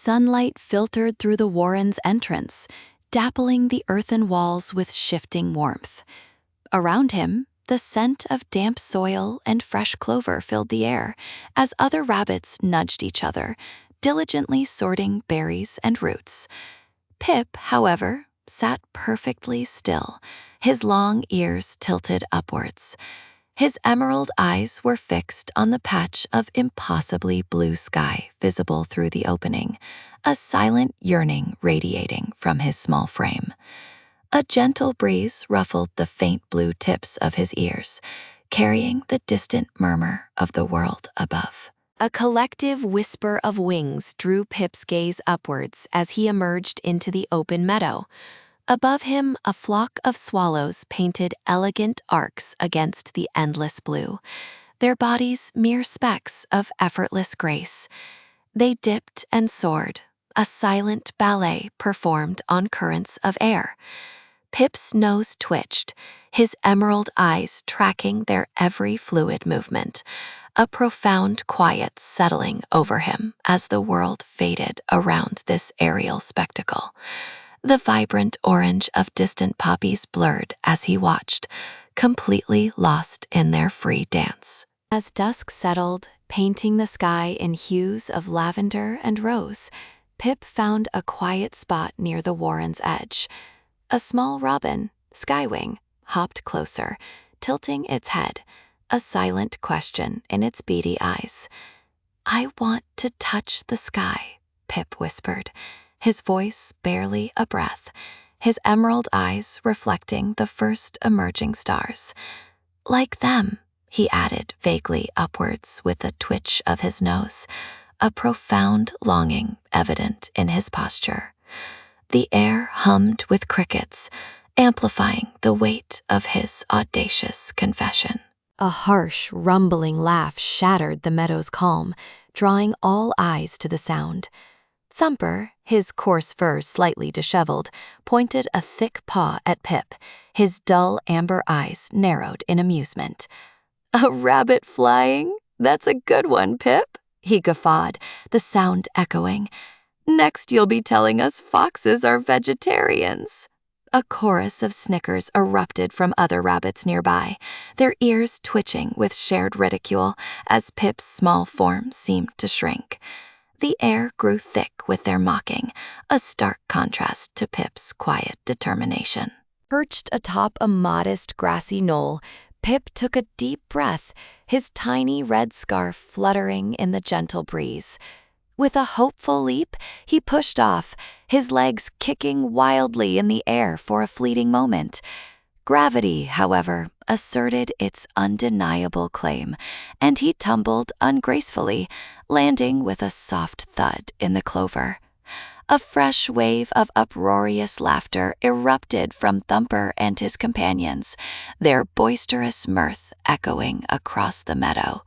Sunlight filtered through the warren's entrance, dappling the earthen walls with shifting warmth. Around him, the scent of damp soil and fresh clover filled the air as other rabbits nudged each other, diligently sorting berries and roots. Pip, however, sat perfectly still, his long ears tilted upwards. His emerald eyes were fixed on the patch of impossibly blue sky visible through the opening, a silent yearning radiating from his small frame. A gentle breeze ruffled the faint blue tips of his ears, carrying the distant murmur of the world above. A collective whisper of wings drew Pip's gaze upwards as he emerged into the open meadow. Above him, a flock of swallows painted elegant arcs against the endless blue, their bodies mere specks of effortless grace. They dipped and soared, a silent ballet performed on currents of air. Pip's nose twitched, his emerald eyes tracking their every fluid movement, a profound quiet settling over him as the world faded around this aerial spectacle. The vibrant orange of distant poppies blurred as he watched, completely lost in their free dance. As dusk settled, painting the sky in hues of lavender and rose, Pip found a quiet spot near the warren's edge. A small robin, Skywing, hopped closer, tilting its head, a silent question in its beady eyes. "I want to touch the sky," Pip whispered, his voice barely a breath, his emerald eyes reflecting the first emerging stars. "Like them," he added vaguely upwards with a twitch of his nose, a profound longing evident in his posture. The air hummed with crickets, amplifying the weight of his audacious confession. A harsh, rumbling laugh shattered the meadow's calm, drawing all eyes to the sound. Thumper, his coarse fur slightly disheveled, pointed a thick paw at Pip, his dull amber eyes narrowed in amusement. "A rabbit flying? That's a good one, Pip," he guffawed, the sound echoing. "Next you'll be telling us foxes are vegetarians." A chorus of snickers erupted from other rabbits nearby, their ears twitching with shared ridicule as Pip's small form seemed to shrink. The air grew thick with their mocking, a stark contrast to Pip's quiet determination. Perched atop a modest grassy knoll, Pip took a deep breath, his tiny red scarf fluttering in the gentle breeze. With a hopeful leap, he pushed off, his legs kicking wildly in the air for a fleeting moment. Gravity, however, asserted its undeniable claim, and he tumbled ungracefully, landing with a soft thud in the clover. A fresh wave of uproarious laughter erupted from Thumper and his companions, their boisterous mirth echoing across the meadow.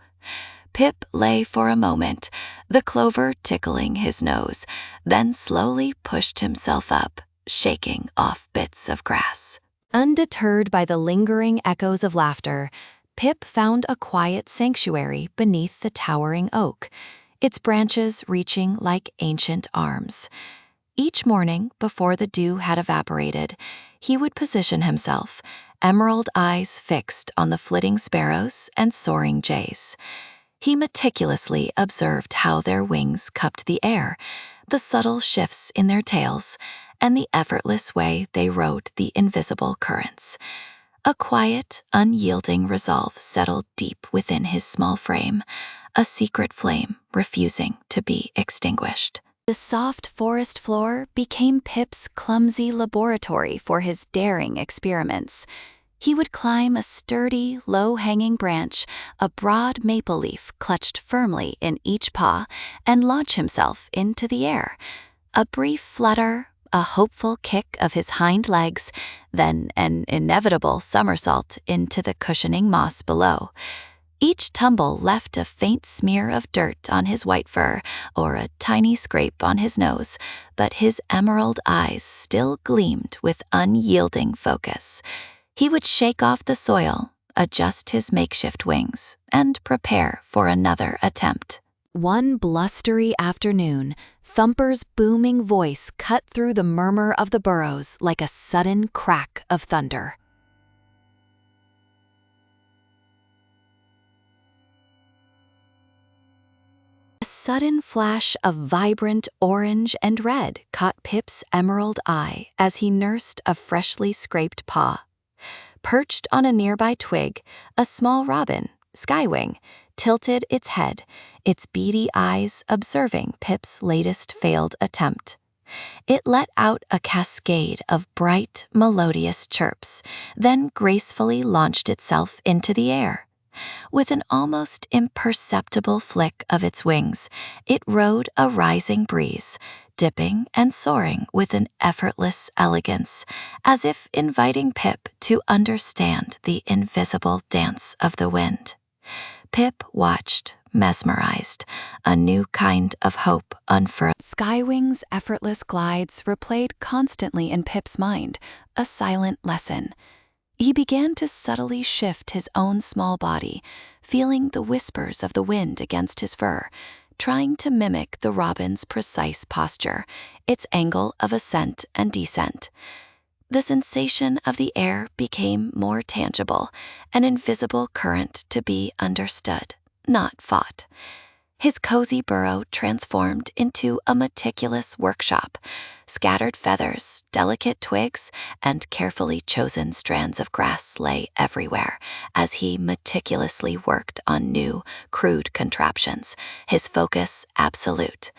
Pip lay for a moment, the clover tickling his nose, then slowly pushed himself up, shaking off bits of grass. Undeterred by the lingering echoes of laughter, Pip found a quiet sanctuary beneath the towering oak, its branches reaching like ancient arms. Each morning, before the dew had evaporated, he would position himself, emerald eyes fixed on the flitting sparrows and soaring jays. He meticulously observed how their wings cupped the air, the subtle shifts in their tails, and the effortless way they rode the invisible currents. A quiet, unyielding resolve settled deep within his small frame, a secret flame refusing to be extinguished. The soft forest floor became Pip's clumsy laboratory for his daring experiments. He would climb a sturdy, low-hanging branch, a broad maple leaf clutched firmly in each paw, and launch himself into the air. A brief flutter, a hopeful kick of his hind legs, then an inevitable somersault into the cushioning moss below. Each tumble left a faint smear of dirt on his white fur or a tiny scrape on his nose, but his emerald eyes still gleamed with unyielding focus. He would shake off the soil, adjust his makeshift wings, and prepare for another attempt. One blustery afternoon, Thumper's booming voice cut through the murmur of the burrows like a sudden crack of thunder. A sudden flash of vibrant orange and red caught Pip's emerald eye as he nursed a freshly scraped paw. Perched on a nearby twig, a small robin, Skywing, tilted its head, its beady eyes observing Pip's latest failed attempt. It let out a cascade of bright, melodious chirps, then gracefully launched itself into the air. With an almost imperceptible flick of its wings, it rode a rising breeze, dipping and soaring with an effortless elegance, as if inviting Pip to understand the invisible dance of the wind. Pip watched, mesmerized, a new kind of hope unfurl. Skywing's effortless glides replayed constantly in Pip's mind, a silent lesson. He began to subtly shift his own small body, feeling the whispers of the wind against his fur, trying to mimic the robin's precise posture, its angle of ascent and descent. The sensation of the air became more tangible, an invisible current to be understood, not fought. His cozy burrow transformed into a meticulous workshop. Scattered feathers, delicate twigs, and carefully chosen strands of grass lay everywhere as he meticulously worked on new, crude contraptions, his focus absolute.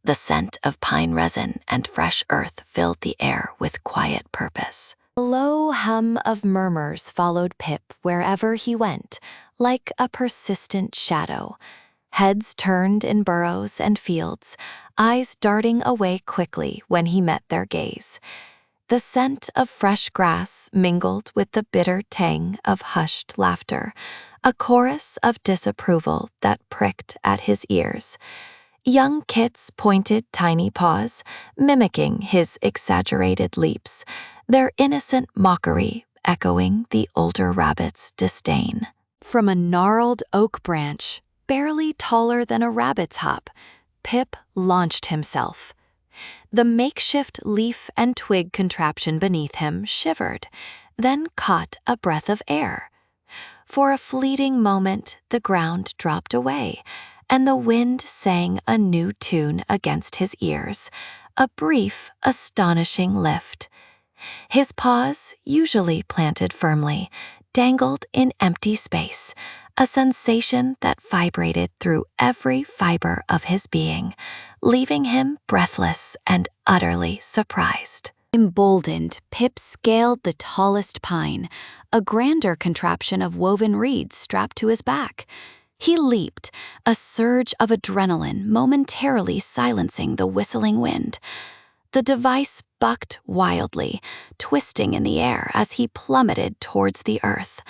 The scent of pine resin and fresh earth filled the air with quiet purpose. A low hum of murmurs followed Pip wherever he went, like a persistent shadow. Heads turned in burrows and fields, eyes darting away quickly when he met their gaze. The scent of fresh grass mingled with the bitter tang of hushed laughter, a chorus of disapproval that pricked at his ears. Young kits pointed tiny paws, mimicking his exaggerated leaps, their innocent mockery echoing the older rabbit's disdain. From a gnarled oak branch, barely taller than a rabbit's hop, Pip launched himself. The makeshift leaf and twig contraption beneath him shivered, then caught a breath of air. For a fleeting moment, the ground dropped away, and the wind sang a new tune against his ears, a brief, astonishing lift. His paws, usually planted firmly, dangled in empty space, a sensation that vibrated through every fiber of his being, leaving him breathless and utterly surprised. Emboldened, Pip scaled the tallest pine, a grander contraption of woven reeds strapped to his back. He leaped, a surge of adrenaline momentarily silencing the whistling wind. The device bucked wildly, twisting in the air as he plummeted towards the earth.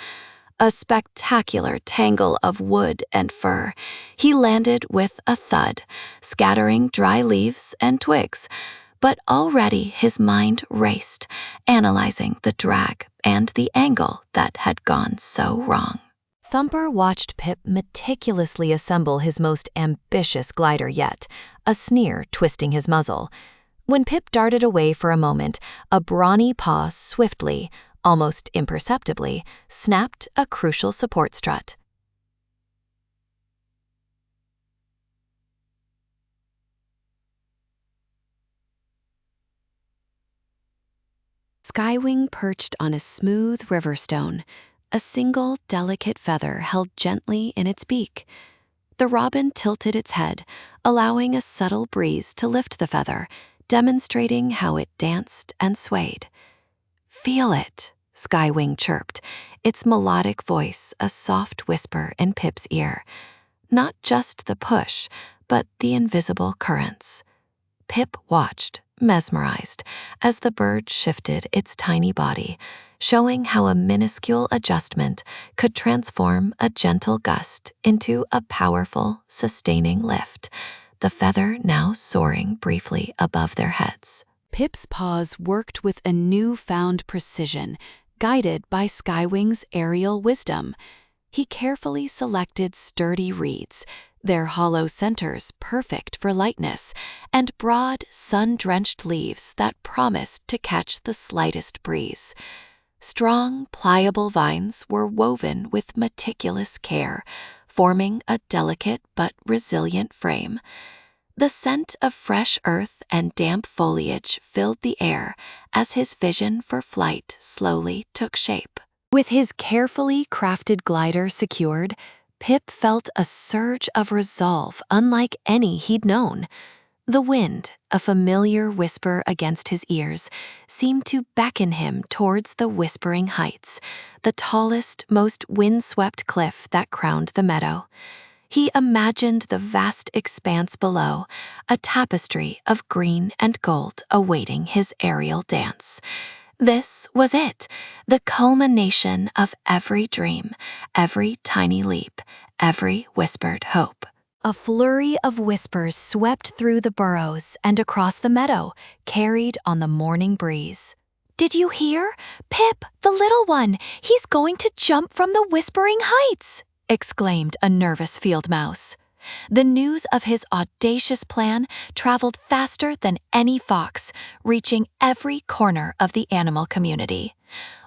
A spectacular tangle of wood and fur, he landed with a thud, scattering dry leaves and twigs. But already his mind raced, analyzing the drag and the angle that had gone so wrong. Thumper watched Pip meticulously assemble his most ambitious glider yet, a sneer twisting his muzzle. When Pip darted away for a moment, a brawny paw swiftly, almost imperceptibly, snapped a crucial support strut. Skywing perched on a smooth riverstone, a single delicate feather held gently in its beak. The robin tilted its head, allowing a subtle breeze to lift the feather, demonstrating how it danced and swayed. "Feel it," Skywing chirped, its melodic voice a soft whisper in Pip's ear. Not just the push, but the invisible currents. Pip watched, mesmerized, as the bird shifted its tiny body, showing how a minuscule adjustment could transform a gentle gust into a powerful, sustaining lift, the feather now soaring briefly above their heads. Pip's paws worked with a newfound precision, guided by Skywing's aerial wisdom. He carefully selected sturdy reeds, their hollow centers perfect for lightness, and broad, sun-drenched leaves that promised to catch the slightest breeze. Strong, pliable vines were woven with meticulous care, forming a delicate but resilient frame. The scent of fresh earth and damp foliage filled the air as his vision for flight slowly took shape. With his carefully crafted glider secured, Pip felt a surge of resolve unlike any he'd known. The wind, a familiar whisper against his ears, seemed to beckon him towards the Whispering Heights, the tallest, most wind-swept cliff that crowned the meadow. He imagined the vast expanse below, a tapestry of green and gold awaiting his aerial dance. This was it, the culmination of every dream, every tiny leap, every whispered hope. A flurry of whispers swept through the burrows and across the meadow, carried on the morning breeze. "Did you hear? Pip, the little one, he's going to jump from the Whispering Heights!" exclaimed a nervous field mouse. The news of his audacious plan traveled faster than any fox, reaching every corner of the animal community.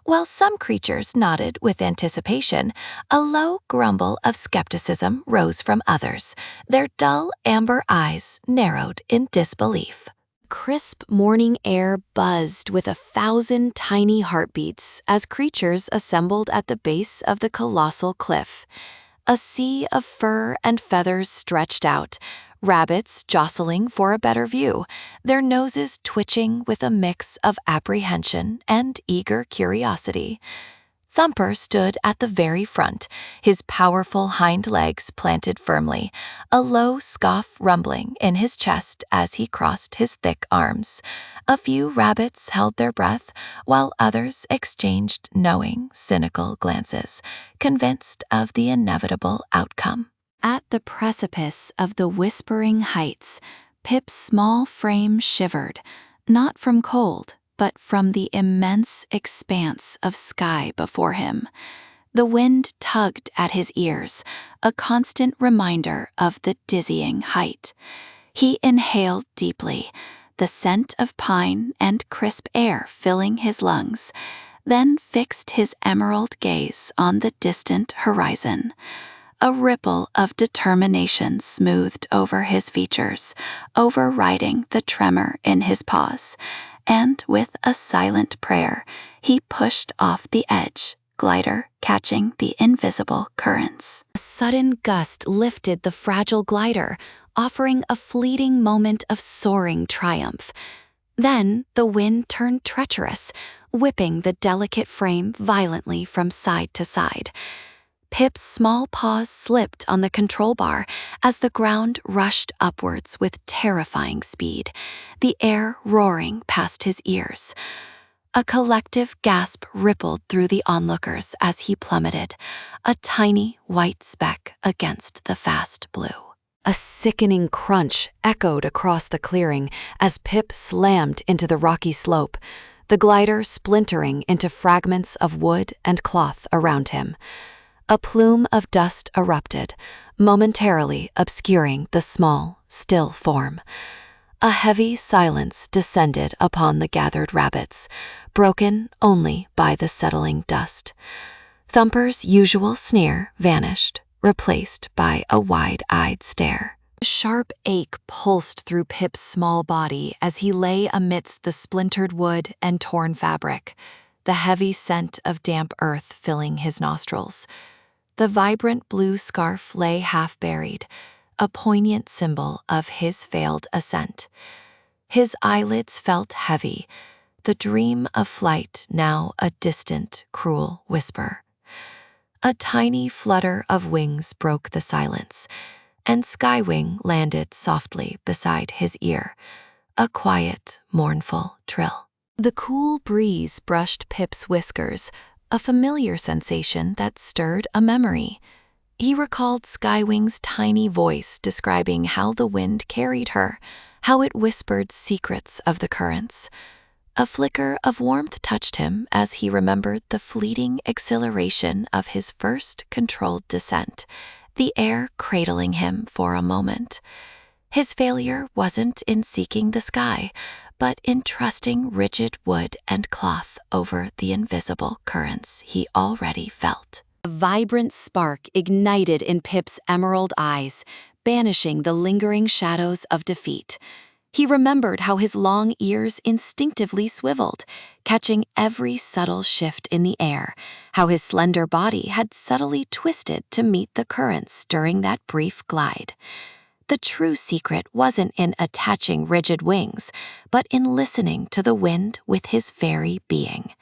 While some creatures nodded with anticipation, a low grumble of skepticism rose from others, their dull amber eyes narrowed in disbelief. Crisp morning air buzzed with 1,000 tiny heartbeats as creatures assembled at the base of the colossal cliff. A sea of fur and feathers stretched out, rabbits jostling for a better view, their noses twitching with a mix of apprehension and eager curiosity. Thumper stood at the very front, his powerful hind legs planted firmly, a low scoff rumbling in his chest as he crossed his thick arms. A few rabbits held their breath, while others exchanged knowing, cynical glances, convinced of the inevitable outcome. At the precipice of the Whispering Heights, Pip's small frame shivered, not from cold, but from the immense expanse of sky before him. The wind tugged at his ears, a constant reminder of the dizzying height. He inhaled deeply, the scent of pine and crisp air filling his lungs, then fixed his emerald gaze on the distant horizon. A ripple of determination smoothed over his features, overriding the tremor in his paws, and with a silent prayer, he pushed off the edge, glider catching the invisible currents. A sudden gust lifted the fragile glider, offering a fleeting moment of soaring triumph. Then the wind turned treacherous, whipping the delicate frame violently from side to side. Pip's small paws slipped on the control bar as the ground rushed upwards with terrifying speed, the air roaring past his ears. A collective gasp rippled through the onlookers as he plummeted, a tiny white speck against the fast blue. A sickening crunch echoed across the clearing as Pip slammed into the rocky slope, the glider splintering into fragments of wood and cloth around him. A plume of dust erupted, momentarily obscuring the small, still form. A heavy silence descended upon the gathered rabbits, broken only by the settling dust. Thumper's usual sneer vanished, replaced by a wide-eyed stare. A sharp ache pulsed through Pip's small body as he lay amidst the splintered wood and torn fabric, the heavy scent of damp earth filling his nostrils. The vibrant blue scarf lay half-buried, a poignant symbol of his failed ascent. His eyelids felt heavy, the dream of flight now a distant, cruel whisper. A tiny flutter of wings broke the silence, and Skywing landed softly beside his ear, a quiet, mournful trill. The cool breeze brushed Pip's whiskers, a familiar sensation that stirred a memory. He recalled Skywing's tiny voice describing how the wind carried her, how it whispered secrets of the currents. A flicker of warmth touched him as he remembered the fleeting exhilaration of his first controlled descent, the air cradling him for a moment. His failure wasn't in seeking the sky, but in trusting rigid wood and cloth over the invisible currents he already felt. A vibrant spark ignited in Pip's emerald eyes, banishing the lingering shadows of defeat. He remembered how his long ears instinctively swiveled, catching every subtle shift in the air, how his slender body had subtly twisted to meet the currents during that brief glide. The true secret wasn't in attaching rigid wings, but in listening to the wind with his very being.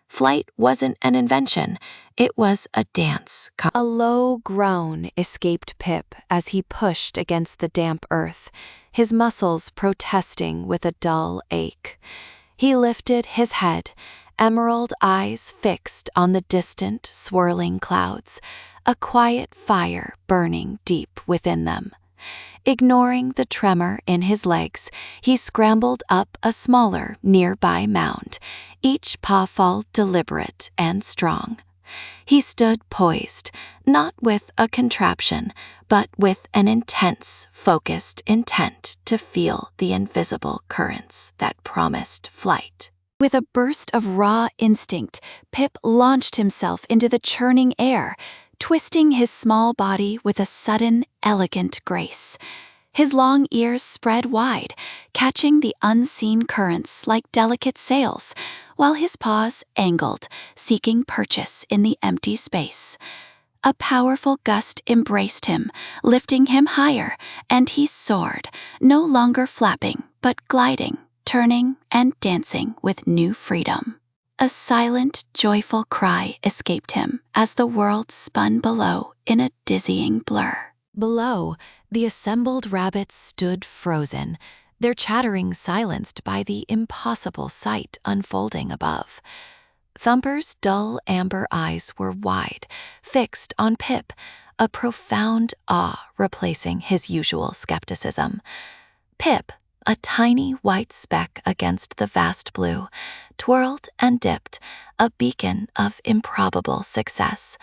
Flight wasn't an invention, it was a dance. A low groan escaped Pip as he pushed against the damp earth, his muscles protesting with a dull ache. He lifted his head, emerald eyes fixed on the distant, swirling clouds, a quiet fire burning deep within them. Ignoring the tremor in his legs, he scrambled up a smaller, nearby mound, each pawfall deliberate and strong. He stood poised, not with a contraption, but with an intense, focused intent to feel the invisible currents that promised flight. With a burst of raw instinct, Pip launched himself into the churning air, twisting his small body with a sudden, elegant grace. His long ears spread wide, catching the unseen currents like delicate sails, while his paws angled, seeking purchase in the empty space. A powerful gust embraced him, lifting him higher, and he soared, no longer flapping, but gliding, turning and dancing with new freedom. A silent, joyful cry escaped him as the world spun below in a dizzying blur. Below, the assembled rabbits stood frozen, their chattering silenced by the impossible sight unfolding above. Thumper's dull amber eyes were wide, fixed on Pip, a profound awe replacing his usual skepticism. Pip, a tiny white speck against the vast blue, twirled and dipped, a beacon of improbable success.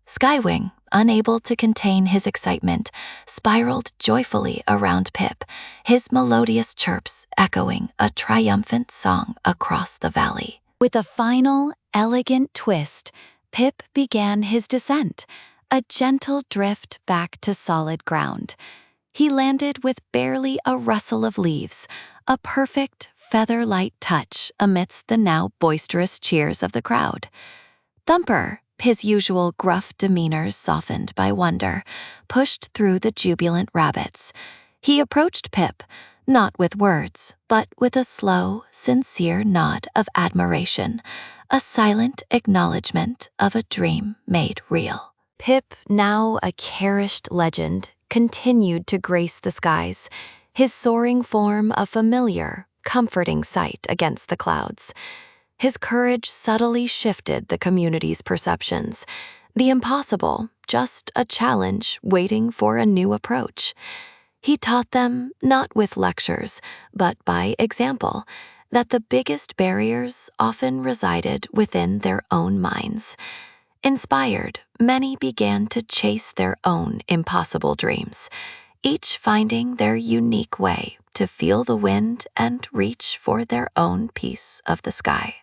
Skywing, unable to contain his excitement, spiraled joyfully around Pip, his melodious chirps echoing a triumphant song across the valley. With a final, elegant twist, Pip began his descent, a gentle drift back to solid ground. He landed with barely a rustle of leaves, a perfect, feather-light touch amidst the now boisterous cheers of the crowd. Thumper, his usual gruff demeanor softened by wonder, pushed through the jubilant rabbits. He approached Pip, not with words, but with a slow, sincere nod of admiration, a silent acknowledgement of a dream made real. Pip, now a cherished legend, continued to grace the skies, his soaring form a familiar, comforting sight against the clouds. His courage subtly shifted the community's perceptions. The impossible, just a challenge waiting for a new approach. He taught them, not with lectures, but by example, that the biggest barriers often resided within their own minds. Inspired, many began to chase their own impossible dreams, each finding their unique way to feel the wind and reach for their own piece of the sky.